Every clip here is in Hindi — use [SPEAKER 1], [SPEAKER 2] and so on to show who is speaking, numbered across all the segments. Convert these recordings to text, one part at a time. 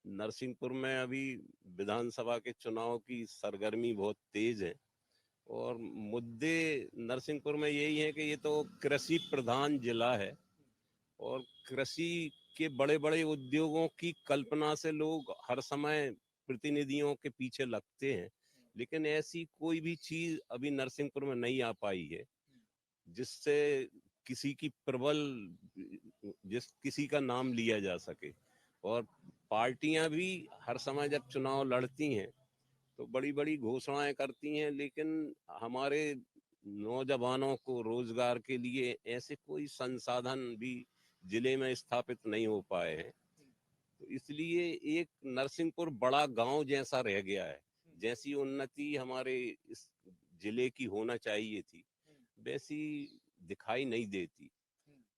[SPEAKER 1] नरसिंहपुर में अभी विधानसभा के चुनाव की सरगर्मी बहुत तेज है और मुद्दे नरसिंहपुर में यही है कि ये तो कृषि प्रधान जिला है और कृषि के बड़े बड़े उद्योगों की कल्पना से लोग हर समय प्रतिनिधियों के पीछे लगते हैं, लेकिन ऐसी कोई भी चीज अभी नरसिंहपुर में नहीं आ पाई है जिससे किसी की प्रबल जिस किसी का नाम लिया जा सके। और पार्टियां भी हर समय जब चुनाव लड़ती हैं तो बड़ी बड़ी घोषणाएं करती हैं, लेकिन हमारे नौजवानों को रोजगार के लिए ऐसे कोई संसाधन भी जिले में स्थापित नहीं हो पाए हैं। तो इसलिए एक नरसिंहपुर बड़ा गांव जैसा रह गया है। जैसी उन्नति हमारे इस जिले की होना चाहिए थी वैसी दिखाई नहीं देती।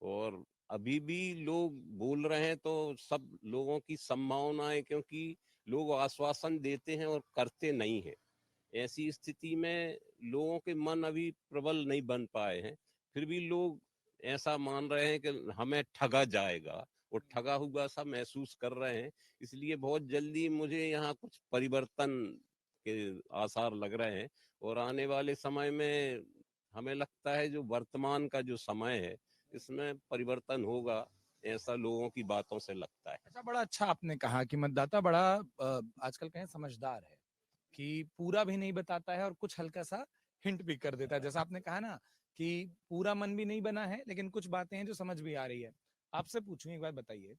[SPEAKER 1] और अभी भी लोग बोल रहे हैं तो सब लोगों की संभावनाएं, क्योंकि लोग आश्वासन देते हैं और करते नहीं हैं। ऐसी स्थिति में लोगों के मन अभी प्रबल नहीं बन पाए हैं, फिर भी लोग ऐसा मान रहे हैं कि हमें ठगा जाएगा और ठगा हुआ सा महसूस कर रहे हैं। इसलिए बहुत जल्दी मुझे यहाँ कुछ परिवर्तन के आसार लग रहे हैं और आने वाले समय में हमें लगता है जो वर्तमान का जो समय है इसमें परिवर्तन होगा, ऐसा लोगों की बातों से लगता है।
[SPEAKER 2] अच्छा, बड़ा अच्छा आपने कहा कि मतदाता बड़ा आजकल कहें समझदार है कि पूरा भी नहीं बताता है और कुछ हल्का सा हिंट भी कर देता है। जैसा आपने कहा ना कि पूरा मन भी नहीं बना है लेकिन कुछ बातें हैं जो समझ भी आ रही है। आपसे पूछूं, एक बात बताइए,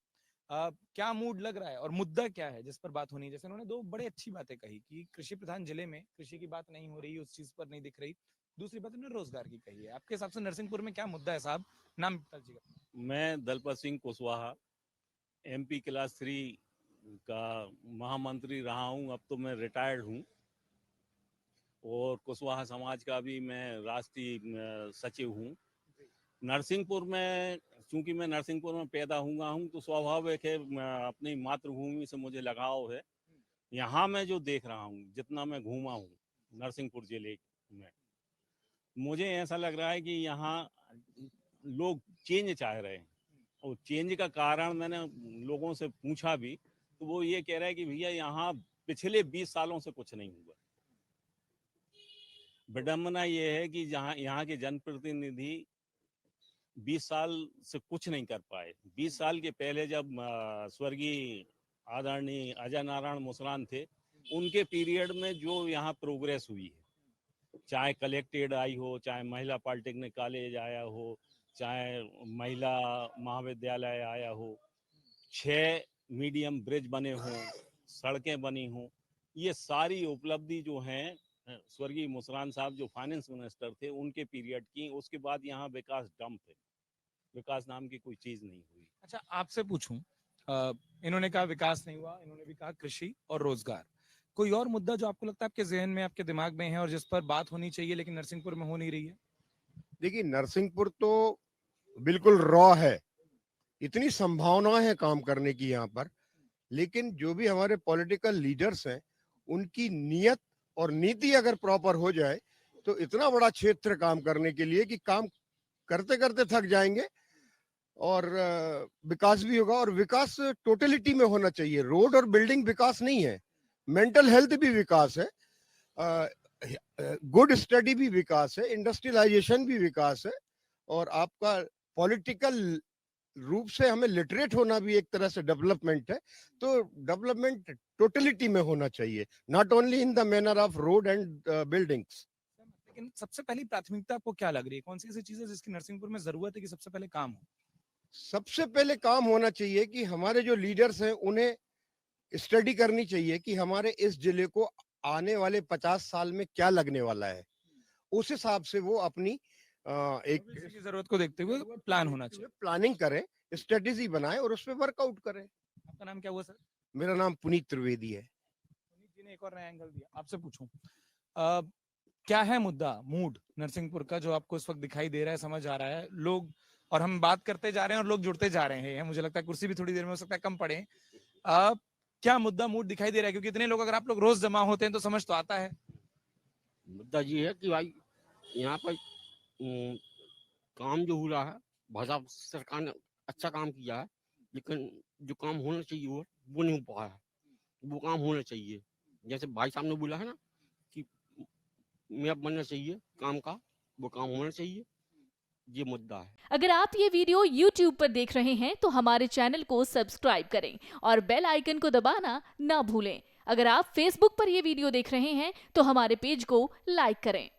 [SPEAKER 2] क्या मूड लग रहा है और मुद्दा क्या है जिस पर बात होनी है? जैसे उन्होंने दो बड़े अच्छी बातें कही कि कृषि प्रधान जिले में कृषि की बात नहीं हो रही, उस चीज पर नहीं दिख रही। दूसरी बात उन्होंने रोजगार की कही है। आपके हिसाब से नरसिंहपुर में क्या मुद्दा है साहब? नाम बता दीजिएगा।
[SPEAKER 3] मैं दलपत सिंह कुशवाहा एमपी क्लास 3 का महामंत्री रहा हूं। अब तो मैं रिटायर्ड हूं और कुशवाहा समाज का भी मैं राष्ट्रीय सचिव हूं। नरसिंहपुर में, चूंकि मैं नरसिंहपुर में पैदा हुआ हूं तो स्वाभाविक है अपनी मातृभूमि से मुझे लगाव है। यहाँ मैं जो देख रहा हूँ, जितना मैं घूमा हूँ नरसिंहपुर जिले में, मुझे ऐसा लग रहा है कि यहाँ लोग चेंज चाह रहे हैं। और चेंज का कारण मैंने लोगों से पूछा भी तो वो ये कह रहे हैं कि भैया यहाँ पिछले 20 सालों से कुछ नहीं हुआ। विडंबना ये है कि जहाँ यहाँ के जनप्रतिनिधि 20 साल से कुछ नहीं कर पाए। 20 साल के पहले जब स्वर्गीय आदरणीय अजय नारायण मुसरान थे, उनके पीरियड में जो यहाँ प्रोग्रेस हुई है, चाहे कलेक्टेड आई हो, चाहे महिला पॉलिटेक्निक कॉलेज आया हो, चाहे महिला महाविद्यालय आया हो, 6 मीडियम ब्रिज बने हों, सड़कें बनी हों, ये सारी उपलब्धि जो हैं स्वर्गीय मुसरान साहब जो फाइनेंस मिनिस्टर थे उनके पीरियड की। उसके बाद यहाँ विकास डंप है, विकास नाम की कोई चीज नहीं हुई।
[SPEAKER 2] अच्छा, आपसे पूछूं, इन्होंने कहा विकास नहीं हुआ, इन्होंने भी कहा कृषि और रोजगार। कोई और मुद्दा जो आपको लगता है आपके जहन में, आपके दिमाग में है और जिस पर बात होनी चाहिए लेकिन नरसिंहपुर में हो नहीं रही है?
[SPEAKER 4] देखिए, नरसिंहपुर तो बिल्कुल रॉ है, इतनी संभावनाएं हैं काम करने की यहाँ पर, लेकिन जो भी हमारे पॉलिटिकल लीडर्स हैं उनकी नियत और नीति अगर प्रॉपर हो जाए तो इतना बड़ा क्षेत्र काम करने के लिए कि काम करते करते थक जाएंगे और विकास भी होगा। और विकास टोटलिटी में होना चाहिए। रोड और बिल्डिंग विकास नहीं है, मेंटल हेल्थ भी विकास है, गुड स्टडी भी विकास है, इंडस्ट्रियलाइजेशन भी विकास है, और आपका पॉलिटिकल रूप से हमें लिटरेट होना भी एक तरह से डेवलपमेंट है। तो डेवलपमेंट टोटलिटी में होना चाहिए, not only in the manner of road and buildings.
[SPEAKER 2] लेकिन सबसे पहली प्राथमिकता आपको क्या लग रही है? कौन सी ऐसी चीज है जिसकी नरसिंहपुर में जरूरत है कि सबसे पहले काम हो?
[SPEAKER 4] सबसे पहले काम होना चाहिए कि हमारे जो लीडर्स हैं उन्हें स्टडी करनी चाहिए कि हमारे इस जिले को आने वाले 50 साल में क्या लगने वाला है। उस हिसाब से वो अपनी एक
[SPEAKER 2] की जरूरत को देखते हुए प्लान होना चाहिए,
[SPEAKER 4] प्लानिंग करें, स्ट्रेटेजी बनाएं और उस पर वर्कआउट करें।
[SPEAKER 2] आपका नाम क्या हुआ सर?
[SPEAKER 4] मेरा नाम पुनीत त्रिवेदी है।
[SPEAKER 2] पुनीत जी ने एक और नया एंगल दिया। आपसे पूछूं, क्या है मुद्दा, मूड नरसिंहपुर का जो आपको इस वक्त दिखाई दे रहा है, समझ आ रहा है लोग, और हम बात करते जा रहे हैं और लोग जुड़ते जा रहे हैं, मुझे लगता है कुर्सी भी थोड़ी देर में हो सकता है कम पड़े। क्या मुद्दा मूड दिखाई दे रहा है? क्योंकि इतने लोग अगर आप लोग रोज जमा होते हैं तो समझ तो आता है।
[SPEAKER 5] मुद्दा ये है कि भाई यहाँ पर काम जो हो रहा है, भाजपा सरकार ने अच्छा काम किया है, लेकिन जो काम होना चाहिए वो नहीं हो पाया है। वो काम होना चाहिए। जैसे भाई साहब ने बोला है ना कि मैप बनना चाहिए काम का, वो काम होना चाहिए, ये मुद्दा है।
[SPEAKER 6] अगर आप ये वीडियो YouTube पर देख रहे हैं तो हमारे चैनल को सब्सक्राइब करें और बेल आइकन को दबाना ना भूलें। अगर आप Facebook पर ये वीडियो देख रहे हैं तो हमारे पेज को लाइक करें।